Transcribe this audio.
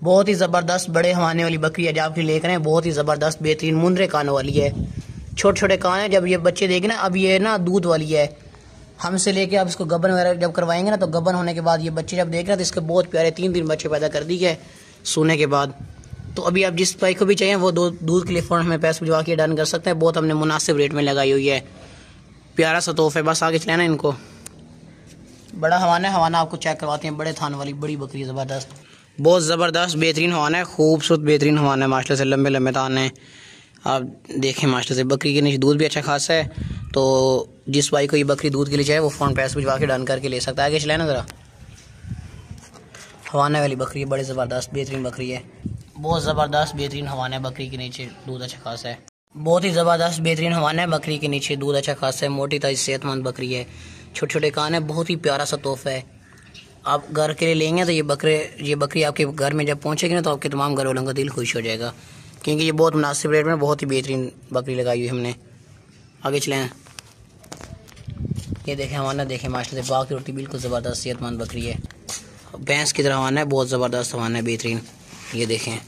बहुत ही ज़बरदस्त बड़े हवाने वाली बकरी है, आपके लेकर हैं। बहुत ही ज़बरदस्त बेहतरीन मुंदरे कानों वाली है। छोटे छोटे कान हैं। जब ये बच्चे देंगे ना, अब ये ना दूध वाली है। हमसे लेके आप इसको गबन वगैरह जब करवाएंगे ना, तो गबन होने के बाद ये बच्चे जब देख रहे हैं तो इसके बहुत प्यारे 3 बच्चे पैदा कर दी है सोने के बाद। तो अभी आप जिस भाई को भी चाहिए वो दूध के लिए फ़ौरन हमें पैसे भिजवा के डन कर सकते हैं। बहुत हमने मुनासिब रेट में लगाई हुई है। प्यारा सा तोहफा है, बस आगे चलाना इनको। बड़ा हवाना है, हवाना आपको चेक करवाते हैं। बड़े थान वाली बड़ी बकरी, ज़बरदस्त, बहुत ज़बरदस्त बेहतरीन हवाना है। खूबसूरत बेहतरीन हवाना है माशाल्लाह से। लंबे लंबे थान हैं, आप देखें माशाल्लाह से। बकरी के नीचे दूध भी अच्छा खासा है। तो जिस भाई को ये बकरी दूध के लिए चाहिए वो फ़ौरन पैसे भिजवा के डन करके ले सकता है। आगे चलाए ना ज़रा। हवाना वाली बकरी है, बड़े ज़बरदस्त बेहतरीन बकरी है। बहुत ज़बरदस्त बेहतरीन हवाना है। बकरी के नीचे दूध अच्छा खासा है। बहुत ही ज़बरदस्त बेहतरीन हवाना है। बकरी के नीचे दूध अच्छा खासा है। मोटी ताजी सेहतमंद बकरी है। छोटे छोटे कान है। बहुत ही प्यारा सा तोहफा है। आप घर के लिए लेंगे तो ये बकरी आपके घर में जब पहुंचेगी ना, तो आपके तमाम घर वालों का दिल खुश हो जाएगा, क्योंकि ये बहुत मुनासिब रेट में बहुत ही बेहतरीन बकरी लगाई हुई हमने। आगे चलें। ये देखें हवाना, देखें माशाल्लाह से। बाकी रोटी बिल्कुल ज़बरदस्त सेहतमंद बकरी है। भैंस की तरह हवाना है, बहुत ज़बरदस्त हवाना है, बेहतरीन। ये देखें।